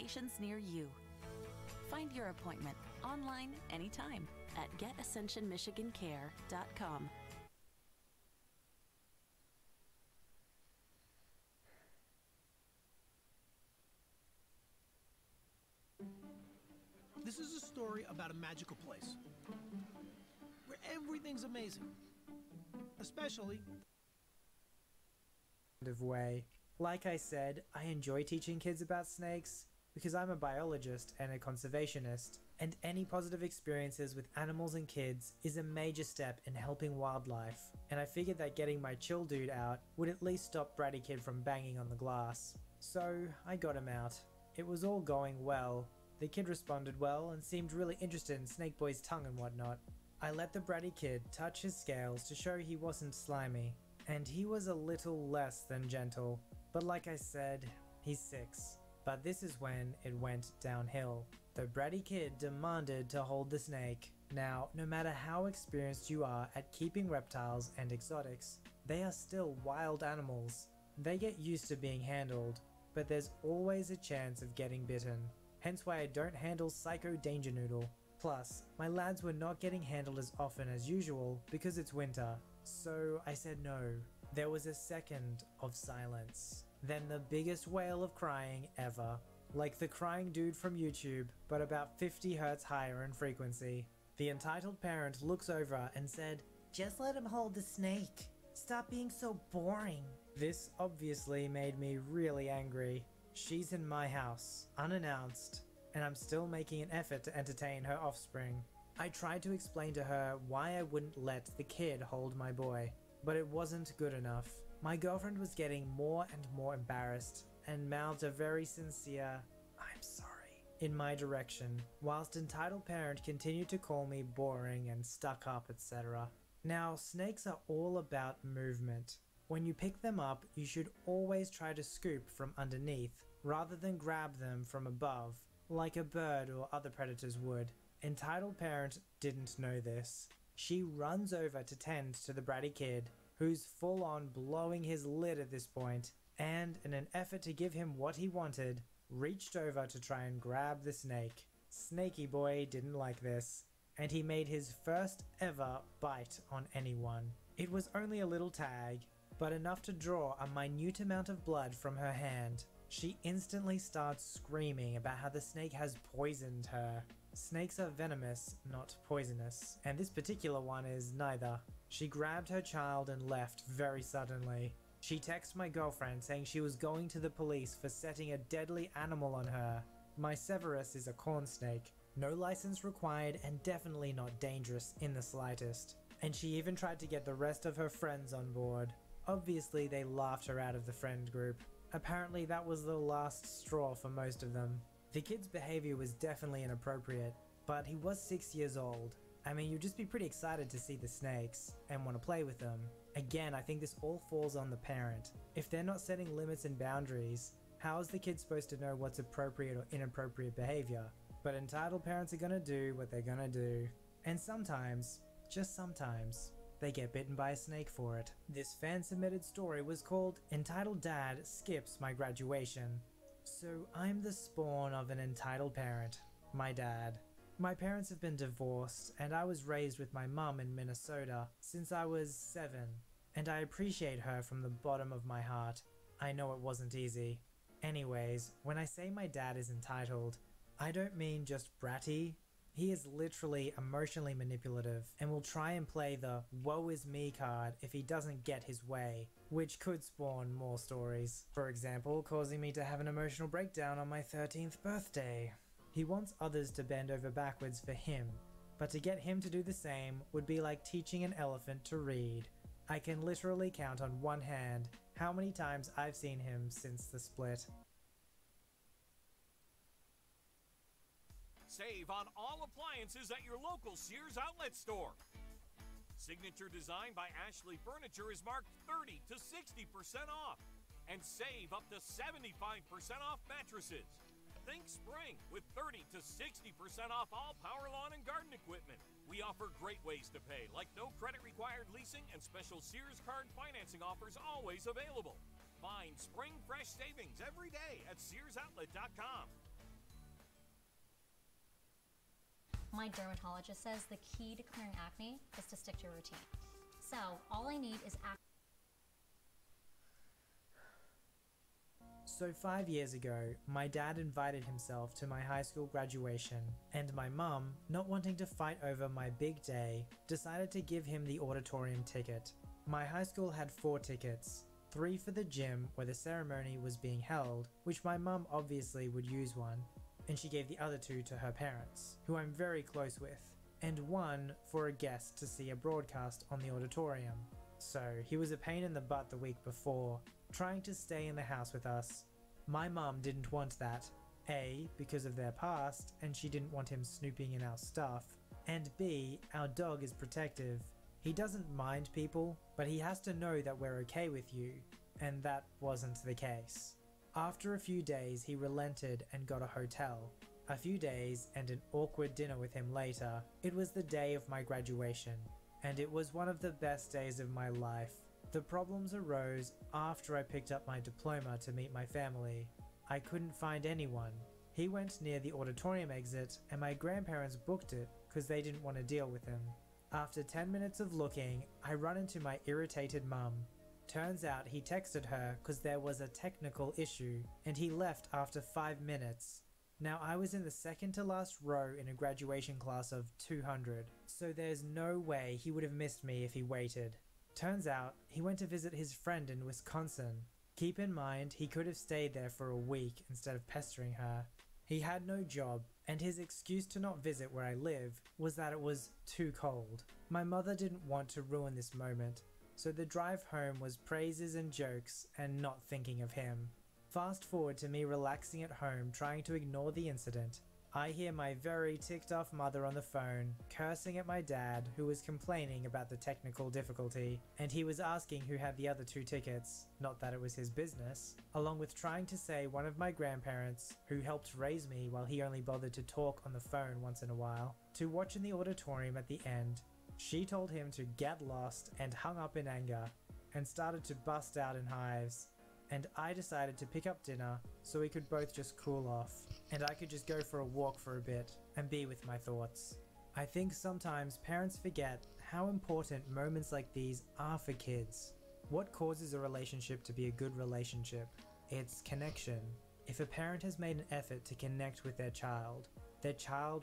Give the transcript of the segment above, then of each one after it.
locations near you. Find your appointment online anytime at getascensionmichigancare.com. This is a story about a magical place where everything's amazing, especially way. Like I said, I enjoy teaching kids about snakes because I'm a biologist and a conservationist, and any positive experiences with animals and kids is a major step in helping wildlife, and I figured that getting my chill dude out would at least stop Bratty Kid from banging on the glass. So I got him out. It was all going well. The kid responded well and seemed really interested in Snake Boy's tongue and whatnot. I let the Bratty Kid touch his scales to show he wasn't slimy, and he was a little less than gentle. But like I said, he's 6. But this is when it went downhill. The Bratty Kid demanded to hold the snake. Now, no matter how experienced you are at keeping reptiles and exotics, they are still wild animals. They get used to being handled, but there's always a chance of getting bitten. Hence why I don't handle Psycho Danger Noodle. Plus, my lads were not getting handled as often as usual because it's winter. So I said no. There was a second of silence. Then the biggest wail of crying ever. Like the crying dude from YouTube, but about 50 hertz higher in frequency. The entitled parent looks over and said, "Just let him hold the snake. Stop being so boring." This obviously made me really angry. She's in my house, unannounced, and I'm still making an effort to entertain her offspring. I tried to explain to her why I wouldn't let the kid hold my boy, but it wasn't good enough. My girlfriend was getting more and more embarrassed and mouthed a very sincere, "I'm sorry," in my direction, whilst entitled parent continued to call me boring and stuck up, etc. Now, snakes are all about movement. When you pick them up, you should always try to scoop from underneath, rather than grab them from above, like a bird or other predators would. Entitled parent didn't know this. She runs over to tend to the Bratty Kid, who's full on blowing his lid at this point, and in an effort to give him what he wanted, reached over to try and grab the snake. Snaky Boy didn't like this, and he made his first ever bite on anyone. It was only a little tag, but enough to draw a minute amount of blood from her hand. She instantly starts screaming about how the snake has poisoned her. Snakes are venomous, not poisonous, and this particular one is neither. She grabbed her child and left very suddenly. She texted my girlfriend saying she was going to the police for setting a deadly animal on her. My Severus is a corn snake, no license required and definitely not dangerous in the slightest. And she even tried to get the rest of her friends on board. Obviously they laughed her out of the friend group. Apparently that was the last straw for most of them. The kid's behavior was definitely inappropriate, but he was 6 years old. I mean, you'd just be pretty excited to see the snakes and want to play with them. Again, I think this all falls on the parent. If they're not setting limits and boundaries, how is the kid supposed to know what's appropriate or inappropriate behavior? But entitled parents are gonna do what they're gonna do. And sometimes, just sometimes, they get bitten by a snake for it. This fan-submitted story was called "Entitled Dad Skips My Graduation." So I'm the spawn of an entitled parent, my dad. My parents have been divorced, and I was raised with my mum in Minnesota since I was 7, and I appreciate her from the bottom of my heart. I know it wasn't easy. Anyways, when I say my dad is entitled, I don't mean just bratty. He is literally emotionally manipulative and will try and play the "woe is me" card if he doesn't get his way, which could spawn more stories. For example, causing me to have an emotional breakdown on my 13th birthday. He wants others to bend over backwards for him, but to get him to do the same would be like teaching an elephant to read. I can literally count on one hand how many times I've seen him since the split. Save on all appliances at your local Sears outlet store. Signature design by Ashley Furniture is marked 30 to 60% off. And save up to 75% off mattresses. Think spring with 30 to 60% off all power lawn and garden equipment. We offer great ways to pay, like no credit required leasing and special Sears card financing offers always available. Find spring fresh savings every day at SearsOutlet.com. My dermatologist says the key to clearing acne is to stick to a routine. So all I need is So 5 years ago, my dad invited himself to my high school graduation, and my mum, not wanting to fight over my big day, decided to give him the auditorium ticket. My high school had 4 tickets, 3 for the gym where the ceremony was being held, which my mum obviously would use one, and she gave the other 2 to her parents, who I'm very close with, and 1 for a guest to see a broadcast on the auditorium. So he was a pain in the butt the week before, trying to stay in the house with us. My mum didn't want that, A, because of their past and she didn't want him snooping in our stuff, and B, our dog is protective. He doesn't mind people, but he has to know that we're okay with you, and that wasn't the case. After a few days he relented and got a hotel. A few days and an awkward dinner with him later. It was the day of my graduation, and it was one of the best days of my life. The problems arose after I picked up my diploma to meet my family. I couldn't find anyone. He went near the auditorium exit and my grandparents booked it because they didn't want to deal with him. After 10 minutes of looking, I run into my irritated mum. Turns out he texted her because there was a technical issue and he left after 5 minutes. Now I was in the second to last row in a graduation class of 200, so there's no way he would have missed me if he waited. Turns out, he went to visit his friend in Wisconsin. Keep in mind, he could have stayed there for a week instead of pestering her. He had no job, and his excuse to not visit where I live was that it was too cold. My mother didn't want to ruin this moment, so the drive home was praises and jokes and not thinking of him. Fast forward to me relaxing at home trying to ignore the incident. I hear my very ticked off mother on the phone, cursing at my dad who was complaining about the technical difficulty, and he was asking who had the other 2 tickets, not that it was his business, along with trying to say one of my grandparents, who helped raise me while he only bothered to talk on the phone once in a while, to watch in the auditorium at the end. She told him to get lost and hung up in anger, and started to bust out in hives. And I decided to pick up dinner so we could both just cool off, and I could just go for a walk for a bit and be with my thoughts. I think sometimes parents forget how important moments like these are for kids. What causes a relationship to be a good relationship? It's connection. If a parent has made an effort to connect with their child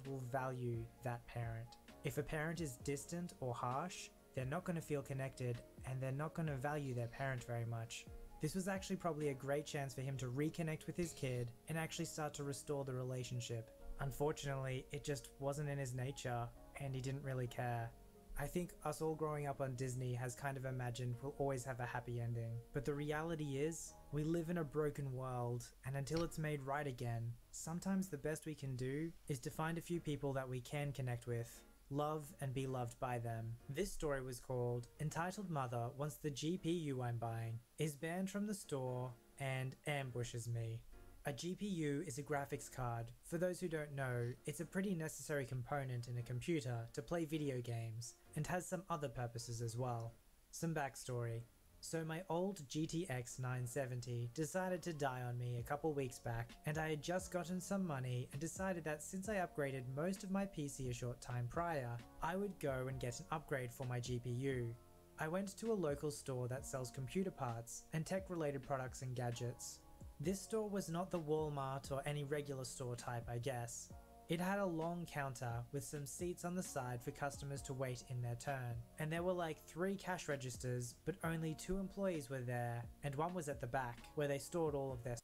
will value that parent. If a parent is distant or harsh, they're not going to feel connected and they're not going to value their parent very much. This was actually probably a great chance for him to reconnect with his kid and actually start to restore the relationship. Unfortunately, it just wasn't in his nature and he didn't really care. I think us all growing up on Disney has kind of imagined we'll always have a happy ending. But the reality is, we live in a broken world, and until it's made right again, sometimes the best we can do is to find a few people that we can connect with, love and be loved by them. This story was called Entitled Mother Wants the GPU I'm Buying, is banned from the store, and ambushes me. A GPU is a graphics card. For those who don't know, it's a pretty necessary component in a computer to play video games, and has some other purposes as well. Some backstory. So my old GTX 970 decided to die on me a couple weeks back, and I had just gotten some money and decided that since I upgraded most of my PC a short time prior, I would go and get an upgrade for my GPU. I went to a local store that sells computer parts and tech-related products and gadgets. This store was not the Walmart or any regular store type, I guess. It had a long counter with some seats on the side for customers to wait in their turn, and there were like 3 cash registers, but only 2 employees were there, and one was at the back, where they stored all of their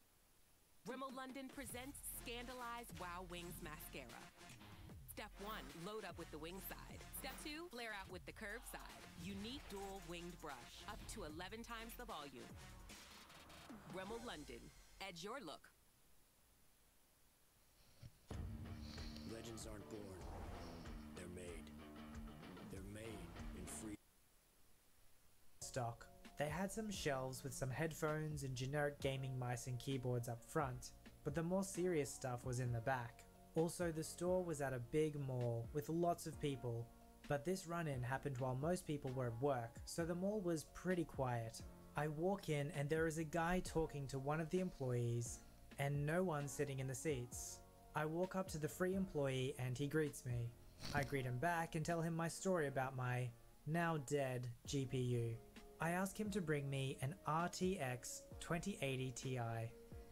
Rimmel London presents Scandalized Wow Wings Mascara. Step 1, load up with the wing side. Step 2, flare out with the curved side. Unique dual winged brush, up to 11 times the volume. Rimmel London, edge your look. Legends aren't born, they're made. They're made in free stock. They had some shelves with some headphones and generic gaming mice and keyboards up front, but the more serious stuff was in the back. Also, the store was at a big mall with lots of people, but this run-in happened while most people were at work, so the mall was pretty quiet. I walk in and there is a guy talking to one of the employees, and no one sitting in the seats. I walk up to the free employee and he greets me. I greet him back and tell him my story about my now dead GPU. I ask him to bring me an RTX 2080 Ti.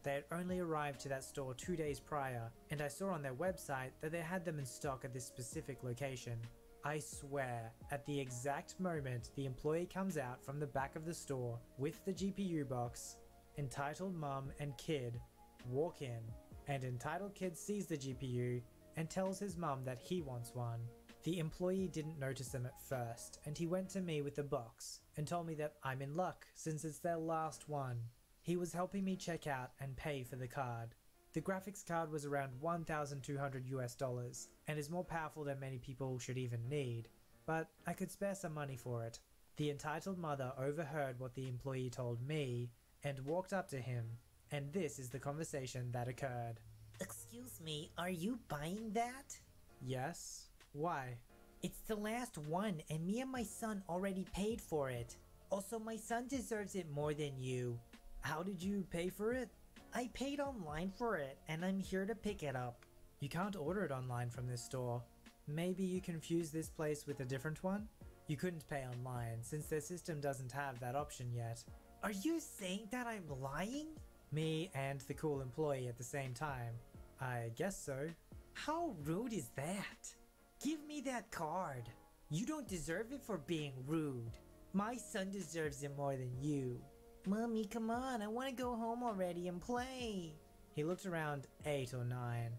They had only arrived to that store 2 days prior, and I saw on their website that they had them in stock at this specific location. I swear, at the exact moment the employee comes out from the back of the store with the GPU box, entitled mum and kid walk in, and entitled kid sees the GPU and tells his mum that he wants one. The employee didn't notice them at first, and he went to me with the box and told me that I'm in luck since it's their last one. He was helping me check out and pay for the card. The graphics card was around $1,200 and is more powerful than many people should even need, but I could spare some money for it. The entitled mother overheard what the employee told me and walked up to him, and this is the conversation that occurred. Excuse me, are you buying that? Yes? Why? It's the last one, and me and my son already paid for it. Also, my son deserves it more than you. How did you pay for it? I paid online for it, and I'm here to pick it up. You can't order it online from this store. Maybe you confused this place with a different one? You couldn't pay online since their system doesn't have that option yet. Are you saying that I'm lying? Me and the cool employee at the same time. I guess so. How rude is that? Give me that card. You don't deserve it for being rude. My son deserves it more than you. Mommy, come on, I want to go home already and play. He looked around 8 or 9.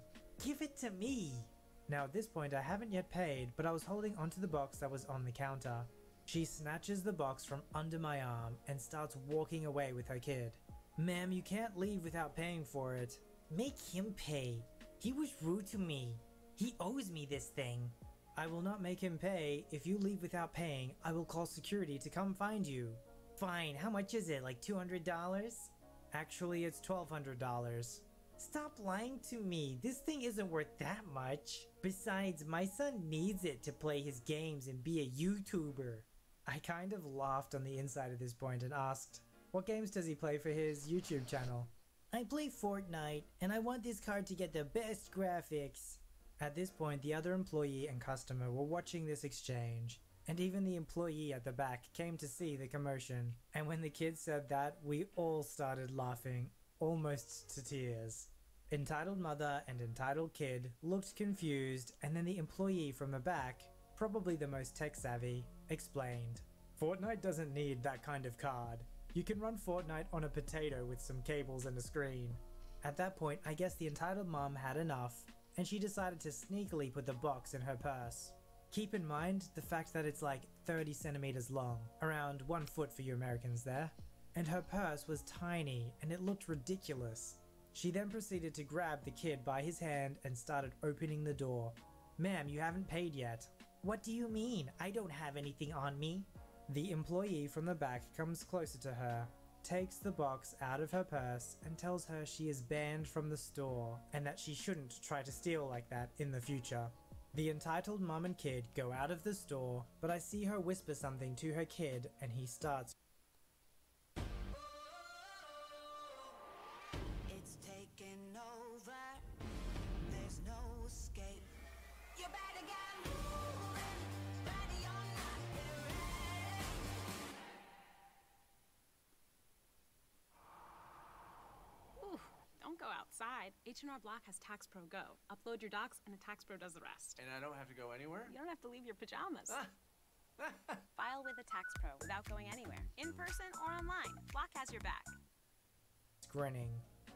Give it to me. Now at this point I haven't yet paid, but I was holding onto the box that was on the counter. She snatches the box from under my arm and starts walking away with her kid. Ma'am, you can't leave without paying for it. Make him pay. He was rude to me. He owes me this thing. I will not make him pay. If you leave without paying, I will call security to come find you. Fine, how much is it? Like $200? Actually, it's $1,200. Stop lying to me. This thing isn't worth that much. Besides, my son needs it to play his games and be a YouTuber. I kind of laughed on the inside at this point and asked, what games does he play for his YouTube channel? I play Fortnite, and I want this card to get the best graphics. At this point, the other employee and customer were watching this exchange, and even the employee at the back came to see the commotion. And when the kid said that, we all started laughing, almost to tears. Entitled mother and entitled kid looked confused, and then the employee from the back, probably the most tech-savvy, explained, Fortnite doesn't need that kind of card. You can run Fortnite on a potato with some cables and a screen. At that point, I guess the entitled mom had enough, and she decided to sneakily put the box in her purse. Keep in mind the fact that it's like 30 centimeters long, around 1 foot for you Americans there, and her purse was tiny and it looked ridiculous. She then proceeded to grab the kid by his hand and started opening the door. Ma'am, you haven't paid yet. What do you mean? I don't have anything on me. The employee from the back comes closer to her, takes the box out of her purse and tells her she is banned from the store and that she shouldn't try to steal like that in the future. The entitled mom and kid go out of the store, but I see her whisper something to her kid and he starts. It's taking over. There's no escape. You better get moving. Ready or not, get ready. Ooh, don't go outside. H&R Block has TaxPro Go. Upload your docs and a TaxPro does the rest. And I don't have to go anywhere? You don't have to leave your pajamas. File with a TaxPro without going anywhere, in person or online. Block has your back. Grinning.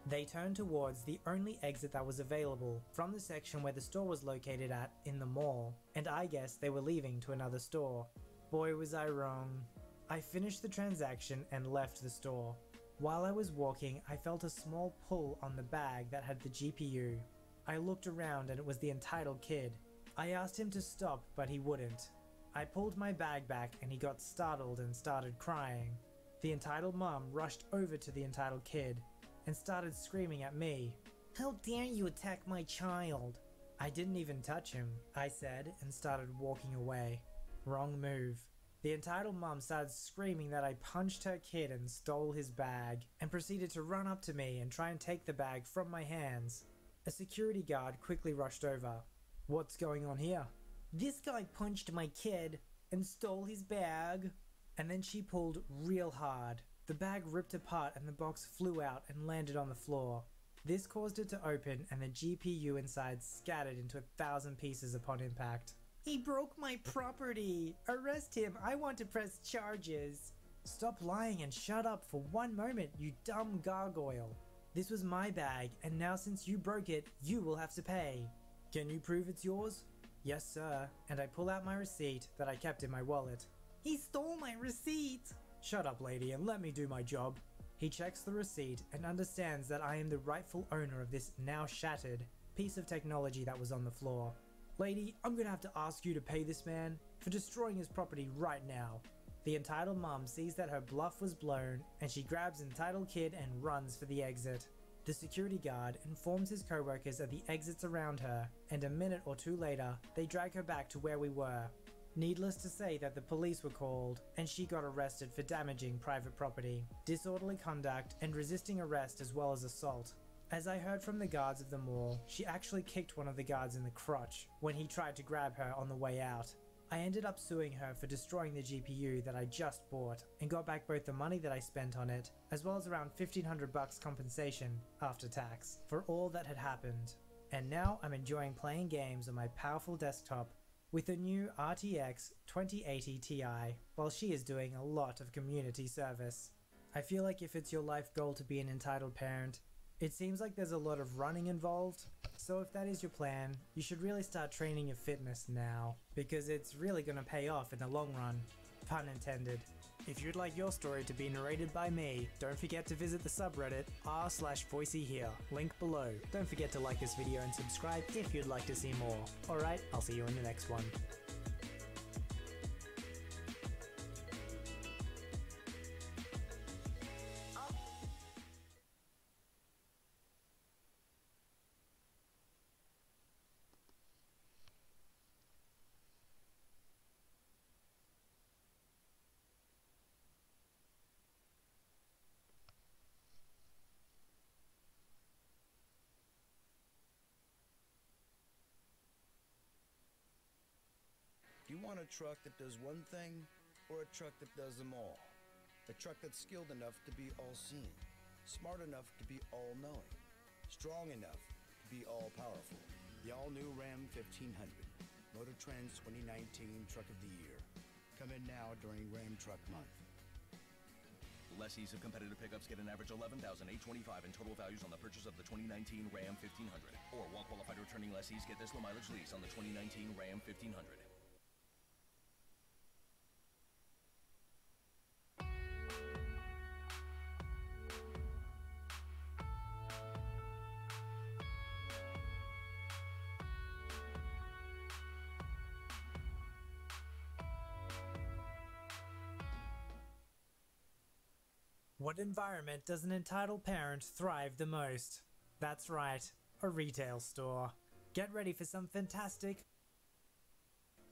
They turned towards the only exit that was available from the section where the store was located at in the mall, and I guess they were leaving to another store. Boy, was I wrong. I finished the transaction and left the store. While I was walking, I felt a small pull on the bag that had the GPU. I looked around and it was the entitled kid. I asked him to stop, but he wouldn't. I pulled my bag back and he got startled and started crying. The entitled mom rushed over to the entitled kid and started screaming at me. How dare you attack my child? I didn't even touch him, I said, and started walking away. Wrong move. The entitled mom started screaming that I punched her kid and stole his bag, and proceeded to run up to me and try and take the bag from my hands. A security guard quickly rushed over. What's going on here? This guy punched my kid and stole his bag. And then she pulled real hard. The bag ripped apart and the box flew out and landed on the floor. This caused it to open and the GPU inside scattered into 1,000 pieces upon impact. He broke my property. Arrest him. I want to press charges. Stop lying and shut up for one moment, you dumb gargoyle. This was my bag, and now since you broke it, you will have to pay. Can you prove it's yours? Yes, sir. And I pull out my receipt that I kept in my wallet. He stole my receipt. Shut up, lady, and let me do my job. He checks the receipt and understands that I am the rightful owner of this now shattered piece of technology that was on the floor. Lady, I'm gonna have to ask you to pay this man for destroying his property right now. The entitled mom sees that her bluff was blown and she grabs entitled kid and runs for the exit. The security guard informs his co-workers of the exits around her, and a minute or two later, they drag her back to where we were. Needless to say that the police were called, and she got arrested for damaging private property, disorderly conduct, and resisting arrest as well as assault. As I heard from the guards of the mall, she actually kicked one of the guards in the crotch when he tried to grab her on the way out. I ended up suing her for destroying the GPU that I just bought and got back both the money that I spent on it as well as around $1,500 compensation after tax for all that had happened. And now I'm enjoying playing games on my powerful desktop with a new RTX 2080 Ti while she is doing a lot of community service. I feel like if it's your life goal to be an entitled parent, it seems like there's a lot of running involved, so if that is your plan, you should really start training your fitness now, because it's really gonna pay off in the long run. Pun intended. If you'd like your story to be narrated by me, don't forget to visit the subreddit r/VoiceyHere, link below. Don't forget to like this video and subscribe if you'd like to see more. Alright, I'll see you in the next one. Do you want a truck that does one thing, or a truck that does them all? A truck that's skilled enough to be all-seeing, smart enough to be all-knowing, strong enough to be all-powerful. The all-new Ram 1500, Motor Trend's 2019 Truck of the Year. Come in now during Ram Truck Month. Lessees of competitive pickups get an average $11,825 in total values on the purchase of the 2019 Ram 1500. Or well-qualified returning lessees get this low-mileage lease on the 2019 Ram 1500. What environment does an entitled parent thrive the most? That's right, a retail store. Get ready for some fantastic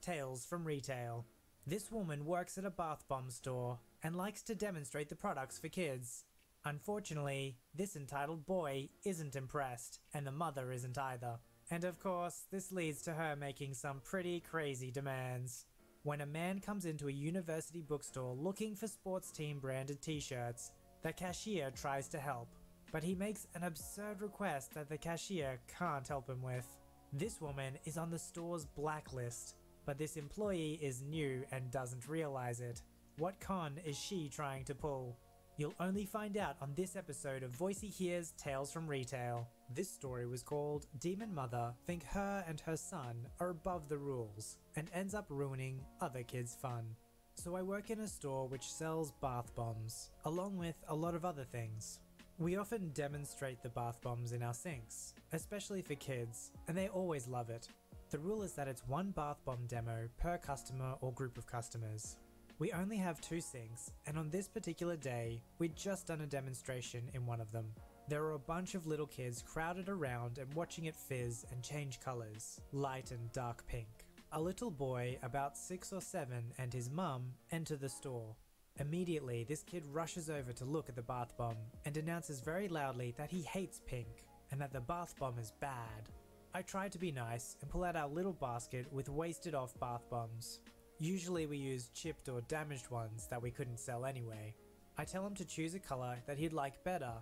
tales from retail. This woman works at a bath bomb store and likes to demonstrate the products for kids. Unfortunately, this entitled boy isn't impressed, and the mother isn't either. And of course, this leads to her making some pretty crazy demands. When a man comes into a university bookstore looking for sports team branded t-shirts, the cashier tries to help, but he makes an absurd request that the cashier can't help him with. This woman is on the store's blacklist, but this employee is new and doesn't realize it. What con is she trying to pull? You'll only find out on this episode of VoiceyHere's Tales from Retail. This story was called Demon Mother Think Her and Her Son Are Above the Rules and ends up ruining other kids' fun. So I work in a store which sells bath bombs, along with a lot of other things. We often demonstrate the bath bombs in our sinks, especially for kids, and they always love it. The rule is that it's one bath bomb demo per customer or group of customers. We only have 2 sinks, and on this particular day, we'd just done a demonstration in one of them. There were a bunch of little kids crowded around and watching it fizz and change colors, light and dark pink. A little boy, about 6 or 7, and his mum enter the store. Immediately, this kid rushes over to look at the bath bomb and announces very loudly that he hates pink and that the bath bomb is bad. I try to be nice and pull out our little basket with wasted off bath bombs. Usually we use chipped or damaged ones that we couldn't sell anyway. I tell him to choose a colour that he'd like better,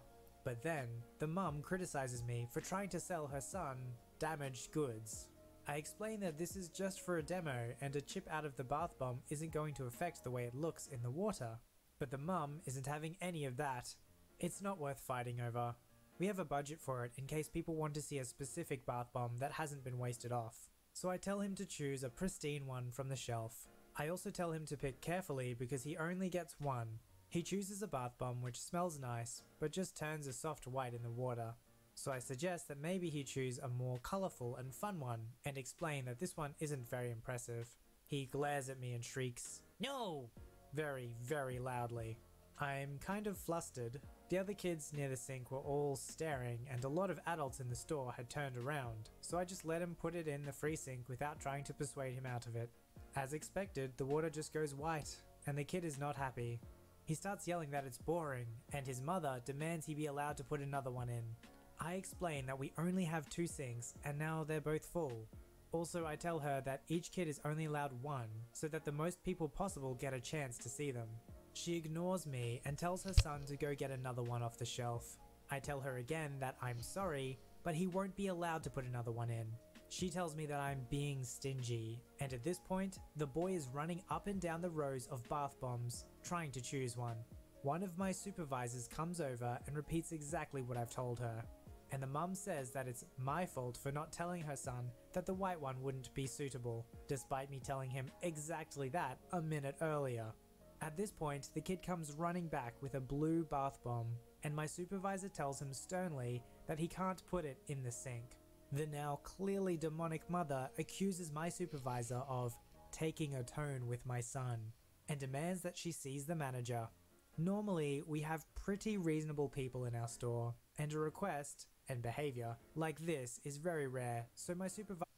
but then the mum criticizes me for trying to sell her son damaged goods. I explain that this is just for a demo and a chip out of the bath bomb isn't going to affect the way it looks in the water, but the mum isn't having any of that. It's not worth fighting over. We have a budget for it in case people want to see a specific bath bomb that hasn't been wasted off. So I tell him to choose a pristine one from the shelf. I also tell him to pick carefully because he only gets one. He chooses a bath bomb which smells nice, but just turns a soft white in the water. So I suggest that maybe he choose a more colourful and fun one, and explain that this one isn't very impressive. He glares at me and shrieks, "No!" very, very loudly. I'm kind of flustered. The other kids near the sink were all staring, and a lot of adults in the store had turned around, so I just let him put it in the free sink without trying to persuade him out of it. As expected, the water just goes white, and the kid is not happy. He starts yelling that it's boring, and his mother demands he be allowed to put another one in. I explain that we only have 2 sinks, and now they're both full. Also, I tell her that each kid is only allowed 1, so that the most people possible get a chance to see them. She ignores me and tells her son to go get another one off the shelf. I tell her again that I'm sorry, but he won't be allowed to put another one in. She tells me that I'm being stingy, and at this point, the boy is running up and down the rows of bath bombs, trying to choose one. One of my supervisors comes over and repeats exactly what I've told her, and the mum says that it's my fault for not telling her son that the white one wouldn't be suitable, despite me telling him exactly that a minute earlier. At this point, the kid comes running back with a blue bath bomb, and my supervisor tells him sternly that he can't put it in the sink. The now clearly demonic mother accuses my supervisor of taking a tone with my son, and demands that she sees the manager. Normally, we have pretty reasonable people in our store, and a request and behavior like this is very rare, so my supervisor